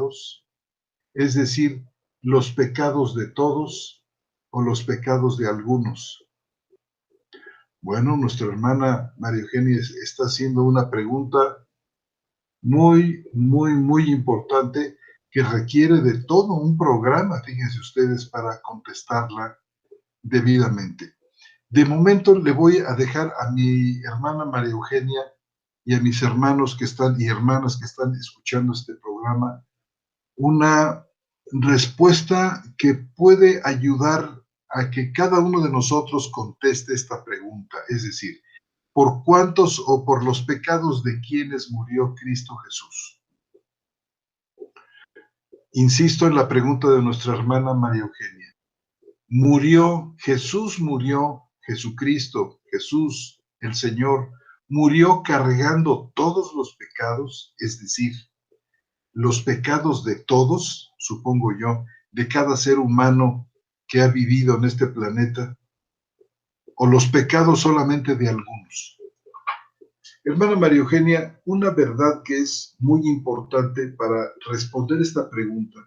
pecados, es decir, los pecados de todos o los pecados de algunos. Bueno, nuestra hermana María Eugenia está haciendo una pregunta muy importante que requiere de todo un programa, fíjense ustedes, para contestarla debidamente. De momento le voy a dejar a mi hermana María Eugenia y a mis hermanos que están y hermanas que están escuchando este programa una respuesta que puede ayudar a que cada uno de nosotros conteste esta pregunta, es decir, ¿por cuántos o por los pecados de quiénes murió Cristo Jesús? Insisto en la pregunta de nuestra hermana María Eugenia. Jesucristo, Jesús, el Señor, murió cargando todos los pecados, es decir, los pecados de todos, supongo yo, de cada ser humano que ha vivido en este planeta, o los pecados solamente de algunos. Hermana María Eugenia, una verdad que es muy importante para responder esta pregunta,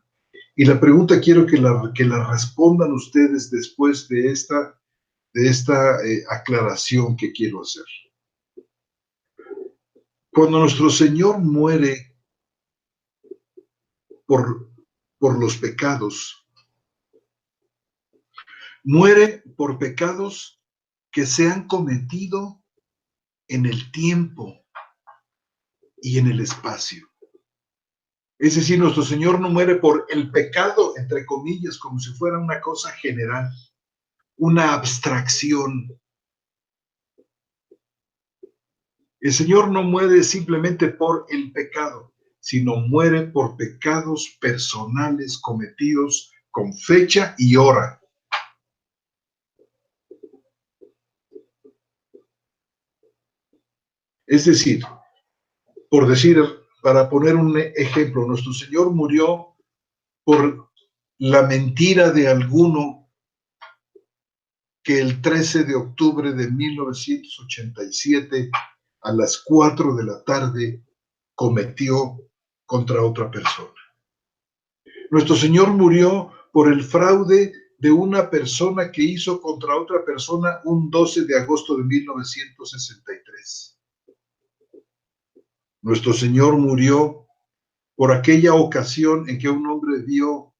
y la pregunta quiero que la respondan ustedes después de esta aclaración que quiero hacer. Cuando nuestro Señor muere por los pecados, muere por pecados que se han cometido en el tiempo y en el espacio. Es decir, nuestro Señor no muere por el pecado, entre comillas, como si fuera una cosa general, una abstracción. El Señor no muere simplemente por el pecado, sino muere por pecados personales cometidos con fecha y hora. Es decir, para poner un ejemplo, nuestro Señor murió por la mentira de alguno que el 13 de octubre de 1987 a las 4 de la tarde cometió contra otra persona. Nuestro Señor murió por el fraude de una persona que hizo contra otra persona un 12 de agosto de 1963. Nuestro Señor murió por aquella ocasión en que un hombre vio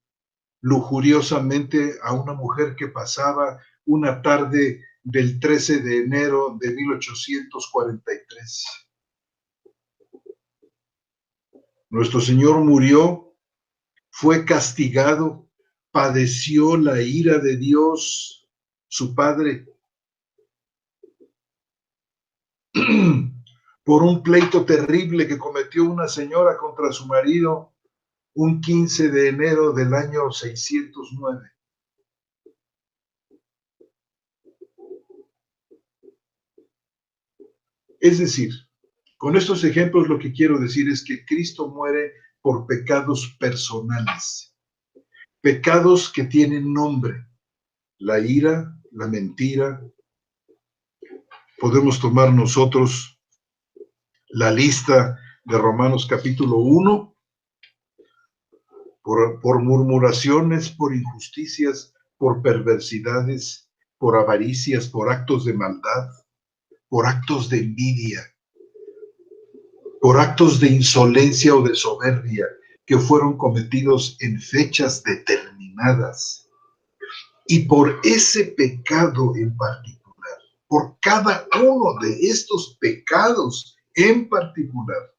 lujuriosamente a una mujer que pasaba una tarde del 13 de enero de 1843. Nuestro Señor murió, fue castigado, padeció la ira de Dios, su Padre, por un pleito terrible que cometió una señora contra su marido un 15 de enero del año 609. Es decir, con estos ejemplos lo que quiero decir es que Cristo muere por pecados personales, pecados que tienen nombre, la ira, la mentira. Podemos tomar nosotros la lista de Romanos capítulo 1, por murmuraciones, por injusticias, por perversidades, por avaricias, por actos de maldad, por actos de envidia, por actos de insolencia o de soberbia que fueron cometidos en fechas determinadas. Y por ese pecado en particular, por cada uno de estos pecados en particular,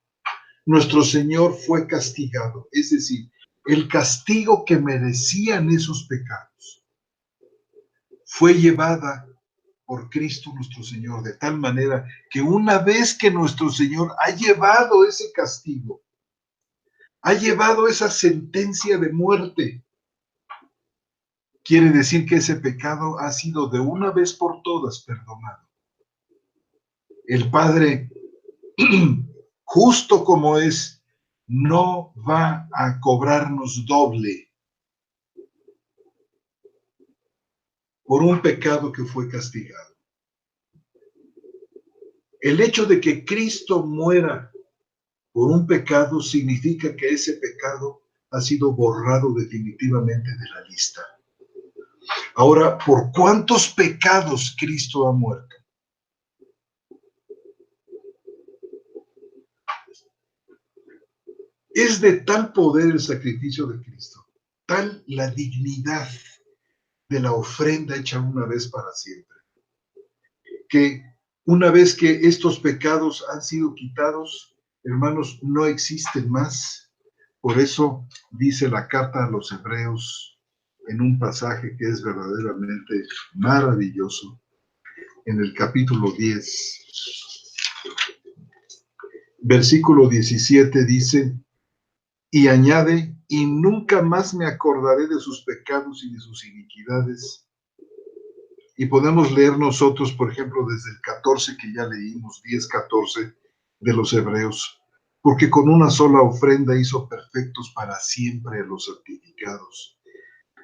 nuestro Señor fue castigado. Es decir, el castigo que merecían esos pecados fue llevada por Cristo nuestro Señor, de tal manera que una vez que nuestro Señor ha llevado ese castigo, ha llevado esa sentencia de muerte, quiere decir que ese pecado ha sido de una vez por todas perdonado. El Padre, justo como es, no va a cobrarnos doble por un pecado que fue castigado. El hecho de que Cristo muera por un pecado significa que ese pecado ha sido borrado definitivamente de la lista. Ahora, ¿por cuántos pecados Cristo ha muerto? Es de tal poder el sacrificio de Cristo, tal la dignidad de la ofrenda hecha una vez para siempre, que una vez que estos pecados han sido quitados, hermanos, no existen más. Por eso dice la carta a los Hebreos en un pasaje que es verdaderamente maravilloso, en el capítulo 10, versículo 17 dice, y añade, y nunca más me acordaré de sus pecados y de sus iniquidades. Y podemos leer nosotros, por ejemplo, desde el 14 que ya leímos, 10:14 de los Hebreos, porque con una sola ofrenda hizo perfectos para siempre a los santificados.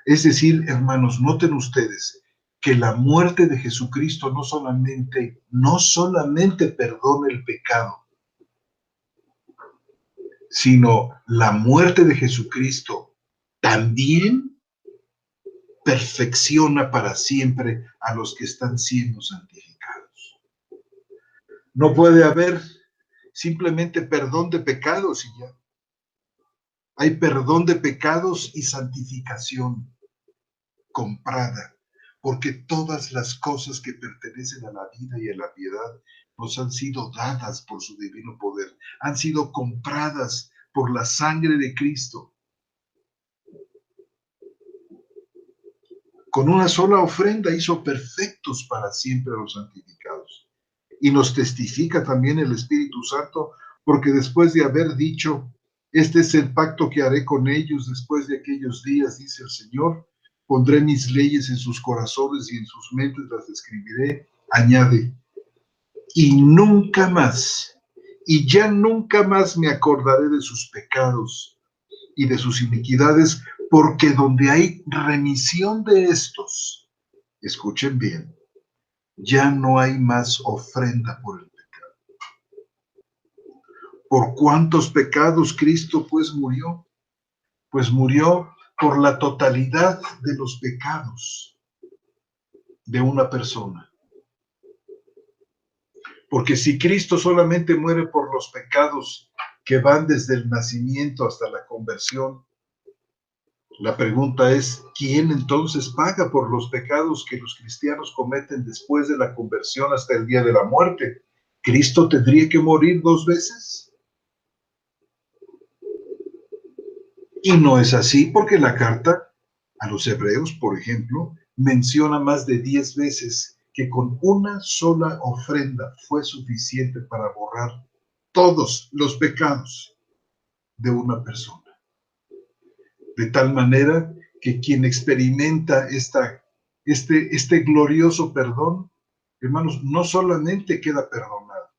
Es decir, hermanos, noten ustedes que la muerte de Jesucristo no solamente perdona el pecado, sino la muerte de Jesucristo también perfecciona para siempre a los que están siendo santificados. No puede haber simplemente perdón de pecados y ya. Hay perdón de pecados y santificación comprada, porque todas las cosas que pertenecen a la vida y a la piedad nos han sido dadas por su divino poder, han sido compradas por la sangre de Cristo. Con una sola ofrenda hizo perfectos para siempre a los santificados. Y nos testifica también el Espíritu Santo, porque después de haber dicho, este es el pacto que haré con ellos después de aquellos días, dice el Señor, pondré mis leyes en sus corazones y en sus mentes las escribiré, añade, y nunca más, y ya nunca más me acordaré de sus pecados y de sus iniquidades, porque donde hay remisión de estos, escuchen bien, ya no hay más ofrenda por el pecado. ¿Por cuántos pecados Cristo pues murió? Pues murió por la totalidad de los pecados de una persona. Porque si Cristo solamente muere por los pecados que van desde el nacimiento hasta la conversión, la pregunta es, ¿quién entonces paga por los pecados que los cristianos cometen después de la conversión hasta el día de la muerte? ¿Cristo tendría que morir 2 veces? Y no es así, porque la carta a los Hebreos, por ejemplo, menciona más de 10 veces que con una sola ofrenda fue suficiente para borrar todos los pecados de una persona. De tal manera que quien experimenta este glorioso perdón, hermanos, no solamente queda perdonado,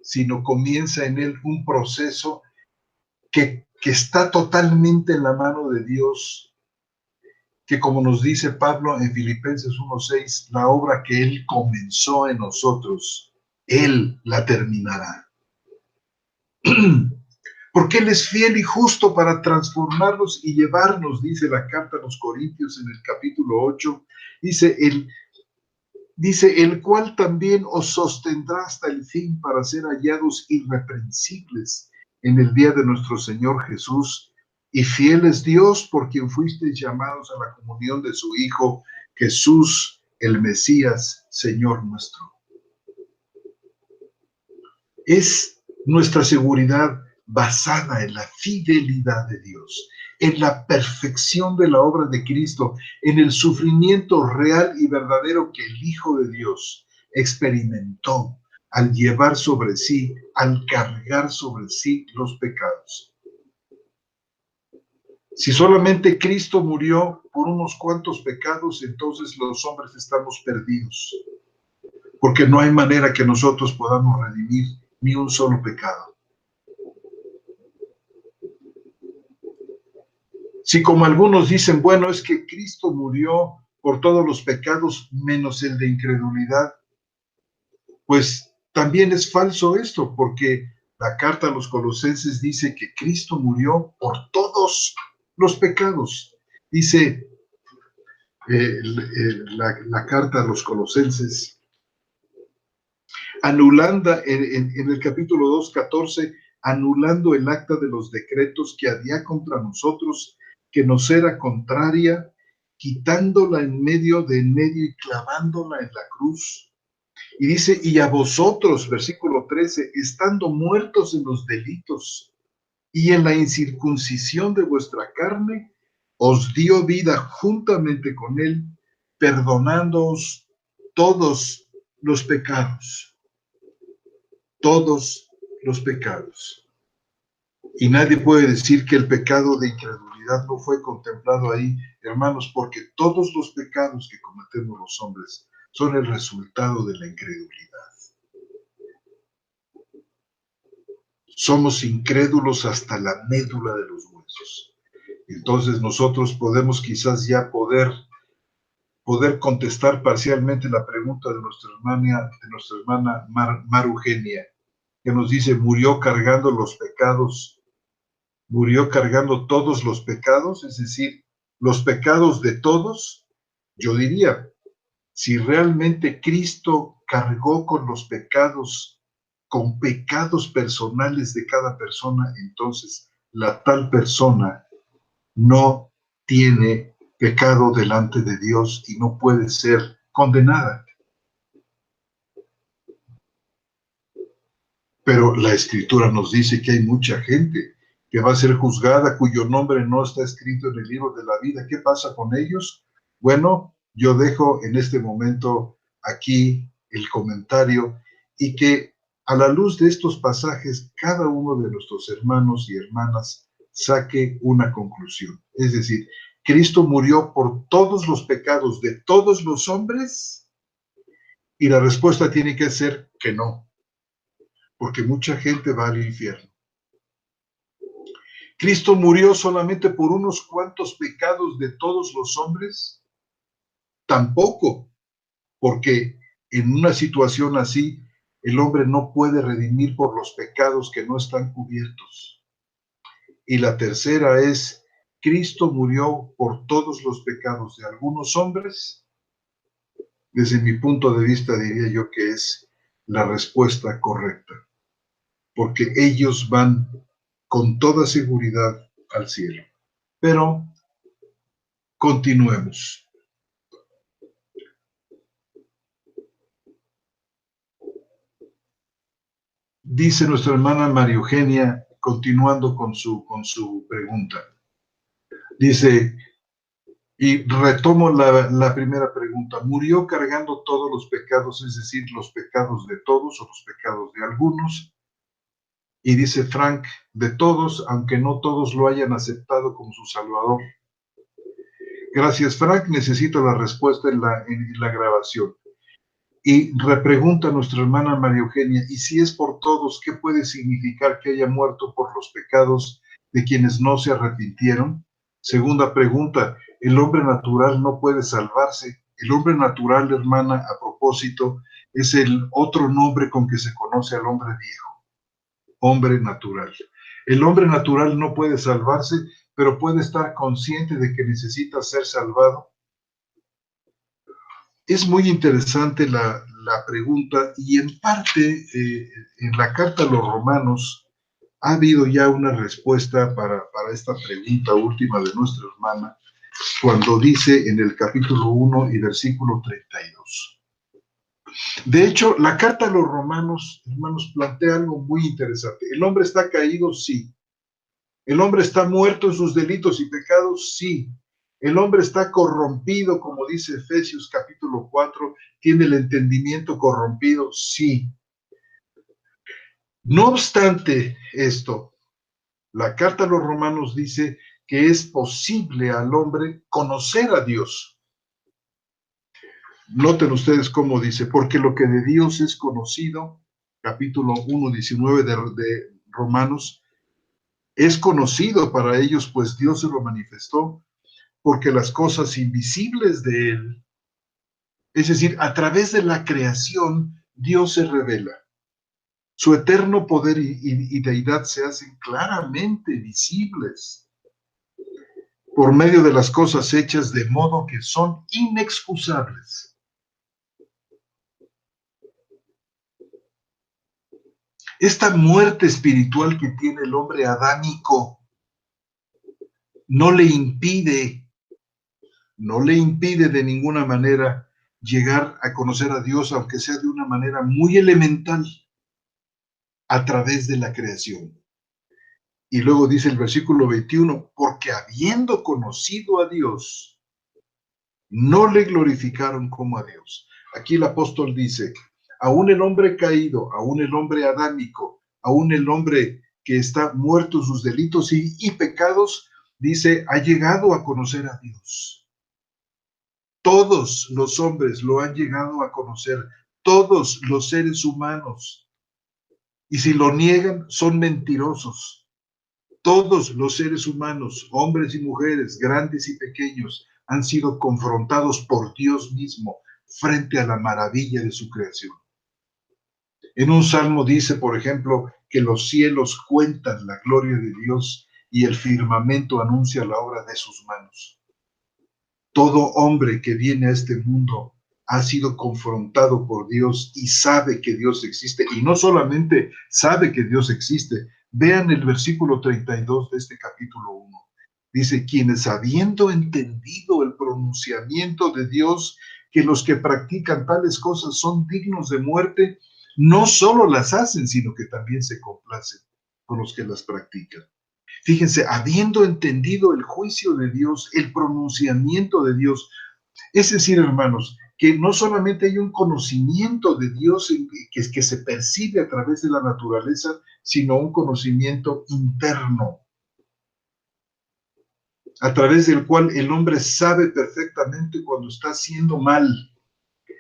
sino comienza en él un proceso que está totalmente en la mano de Dios, que como nos dice Pablo en Filipenses 1:6, la obra que él comenzó en nosotros, él la terminará. Porque él es fiel y justo para transformarnos y llevarnos, dice la carta a los Corintios en el capítulo 8, dice, el cual también os sostendrá hasta el fin para ser hallados irreprensibles en el día de nuestro Señor Jesús. Y fiel es Dios, por quien fuisteis llamados a la comunión de su Hijo, Jesús, el Mesías, Señor nuestro. Es nuestra seguridad basada en la fidelidad de Dios, en la perfección de la obra de Cristo, en el sufrimiento real y verdadero que el Hijo de Dios experimentó al llevar sobre sí, al cargar sobre sí los pecados. Si solamente Cristo murió por unos cuantos pecados, entonces los hombres estamos perdidos, porque no hay manera que nosotros podamos redimir ni un solo pecado. Si como algunos dicen, bueno, es que Cristo murió por todos los pecados menos el de incredulidad, pues también es falso esto, porque la carta a los Colosenses dice que Cristo murió por todos los pecados. Dice la carta a los Colosenses, anulando en el capítulo 2:14, anulando el acta de los decretos que había contra nosotros, que nos era contraria, quitándola en medio y clavándola en la cruz. Y dice, y a vosotros, versículo 13, estando muertos en los delitos y en la incircuncisión de vuestra carne, os dio vida juntamente con él, perdonándoos todos los pecados. Todos los pecados. Y nadie puede decir que el pecado de incredulidad no fue contemplado ahí, hermanos, porque todos los pecados que cometemos los hombres son el resultado de la incredulidad. Somos incrédulos hasta la médula de los huesos. Entonces nosotros podemos quizás ya poder contestar parcialmente la pregunta de nuestra hermana Marugenia, que nos dice, murió cargando todos los pecados, es decir, los pecados de todos. Yo diría, si realmente Cristo cargó con pecados personales de cada persona, entonces la tal persona no tiene pecado delante de Dios y no puede ser condenada. Pero la Escritura nos dice que hay mucha gente que va a ser juzgada, cuyo nombre no está escrito en el libro de la vida. ¿Qué pasa con ellos? Bueno, yo dejo en este momento aquí el comentario y que a la luz de estos pasajes, cada uno de nuestros hermanos y hermanas saque una conclusión. Es decir, ¿Cristo murió por todos los pecados de todos los hombres? Y la respuesta tiene que ser que no, porque mucha gente va al infierno. ¿Cristo murió solamente por unos cuantos pecados de todos los hombres? Tampoco, porque en una situación así, el hombre no puede redimir por los pecados que no están cubiertos. Y la tercera es, ¿Cristo murió por todos los pecados de algunos hombres? Desde mi punto de vista diría yo que es la respuesta correcta, porque ellos van con toda seguridad al cielo. Pero continuemos. Dice nuestra hermana María Eugenia, continuando con su pregunta. Dice, y retomo la primera pregunta, ¿murió cargando todos los pecados, es decir, los pecados de todos o los pecados de algunos? Y dice Frank, de todos, aunque no todos lo hayan aceptado como su Salvador. Gracias, Frank, necesito la respuesta en la grabación. Y repregunta a nuestra hermana María Eugenia, y si es por todos, ¿qué puede significar que haya muerto por los pecados de quienes no se arrepintieron? Segunda pregunta, ¿el hombre natural no puede salvarse? El hombre natural, hermana, a propósito, es el otro nombre con que se conoce al hombre viejo. Hombre natural. El hombre natural no puede salvarse, pero puede estar consciente de que necesita ser salvado. Es muy interesante la pregunta y en parte en la carta a los Romanos ha habido ya una respuesta para esta pregunta última de nuestra hermana cuando dice en el capítulo 1 y versículo 32. De hecho, la carta a los Romanos, hermanos, plantea algo muy interesante. ¿El hombre está caído? Sí. ¿El hombre está muerto en sus delitos y pecados? Sí. El hombre está corrompido, como dice Efesios capítulo 4, ¿tiene el entendimiento corrompido? Sí. No obstante esto, la carta a los Romanos dice que es posible al hombre conocer a Dios. Noten ustedes cómo dice, porque lo que de Dios es conocido, capítulo 1, 19 de Romanos, es conocido para ellos, pues Dios se lo manifestó, porque las cosas invisibles de Él, es decir, a través de la creación, Dios se revela. Su eterno poder y deidad se hacen claramente visibles. por medio de las cosas hechas de modo que son inexcusables. Esta muerte espiritual que tiene el hombre adámico no le impide de ninguna manera llegar a conocer a Dios, aunque sea de una manera muy elemental, a través de la creación. Y luego dice el versículo 21, porque habiendo conocido a Dios, no le glorificaron como a Dios. Aquí el apóstol dice, aún el hombre caído, aún el hombre adámico, aún el hombre que está muerto en sus delitos y pecados, dice, ha llegado a conocer a Dios. Todos los hombres lo han llegado a conocer, todos los seres humanos. Y si lo niegan, son mentirosos. Todos los seres humanos, hombres y mujeres, grandes y pequeños, han sido confrontados por Dios mismo frente a la maravilla de su creación. En un salmo dice, por ejemplo, que los cielos cuentan la gloria de Dios y el firmamento anuncia la obra de sus manos. Todo hombre que viene a este mundo ha sido confrontado por Dios y sabe que Dios existe. Y no solamente sabe que Dios existe. Vean el versículo 32 de este capítulo 1. Dice, quienes habiendo entendido el pronunciamiento de Dios, que los que practican tales cosas son dignos de muerte, no solo las hacen, sino que también se complacen con los que las practican. Fíjense, habiendo entendido el juicio de Dios, el pronunciamiento de Dios, es decir, hermanos, que no solamente hay un conocimiento de Dios que se percibe a través de la naturaleza, sino un conocimiento interno, a través del cual el hombre sabe perfectamente cuando está haciendo mal.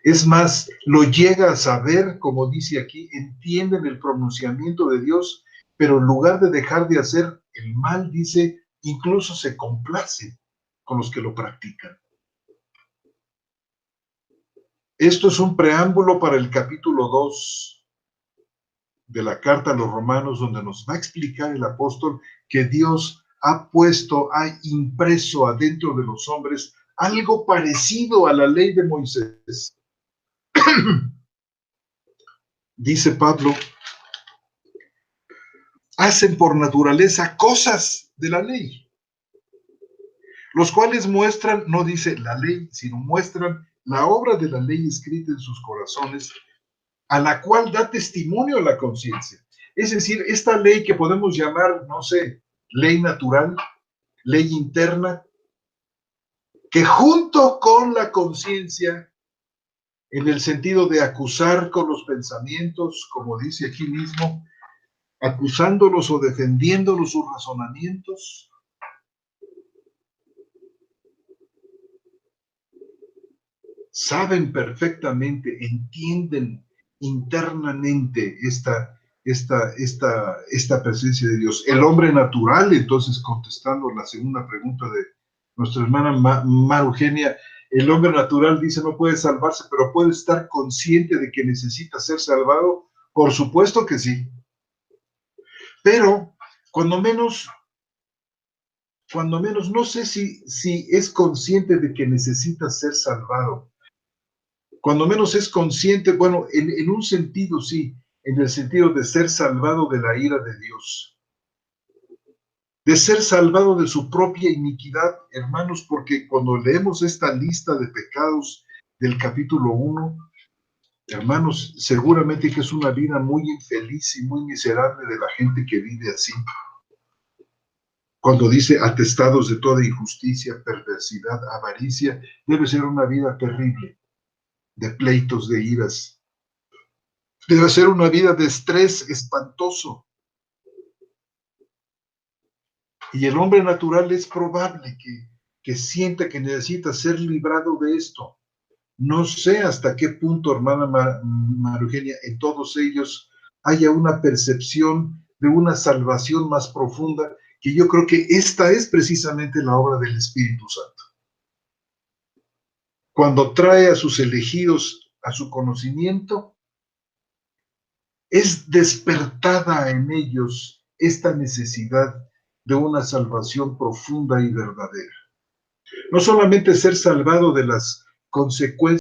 Es más, lo llega a saber, como dice aquí, entienden el pronunciamiento de Dios, pero en lugar de dejar de hacer el mal, dice, incluso se complace con los que lo practican. Esto es un preámbulo para el capítulo 2 de la carta a los Romanos, donde nos va a explicar el apóstol que Dios ha impreso adentro de los hombres algo parecido a la ley de Moisés. Dice Pablo, hacen por naturaleza cosas de la ley, los cuales muestran, no dice la ley, sino muestran la obra de la ley escrita en sus corazones, a la cual da testimonio la conciencia. Es decir, esta ley que podemos llamar, no sé, ley natural, ley interna, que junto con la conciencia, en el sentido de acusar con los pensamientos, como dice aquí mismo, acusándolos o defendiéndolos sus razonamientos, saben perfectamente, entienden internamente esta presencia de Dios. El hombre natural, entonces, contestando la segunda pregunta de nuestra hermana Mar Eugenia, el hombre natural dice no puede salvarse, pero puede estar consciente de que necesita ser salvado. Por supuesto que sí. Pero, cuando menos, no sé si es consciente de que necesita ser salvado. Cuando menos es consciente, bueno, en un sentido sí, en el sentido de ser salvado de la ira de Dios, de ser salvado de su propia iniquidad, hermanos, porque cuando leemos esta lista de pecados del capítulo 1, hermanos, seguramente que es una vida muy infeliz y muy miserable de la gente que vive así. Cuando dice atestados de toda injusticia, perversidad, avaricia, debe ser una vida terrible, de pleitos, de iras. Debe ser una vida de estrés espantoso. Y el hombre natural es probable que sienta que necesita ser librado de esto. No sé hasta qué punto, hermana María Eugenia, en todos ellos haya una percepción de una salvación más profunda, que yo creo que esta es precisamente la obra del Espíritu Santo. Cuando trae a sus elegidos a su conocimiento, es despertada en ellos esta necesidad de una salvación profunda y verdadera. No solamente ser salvado de las consecuencias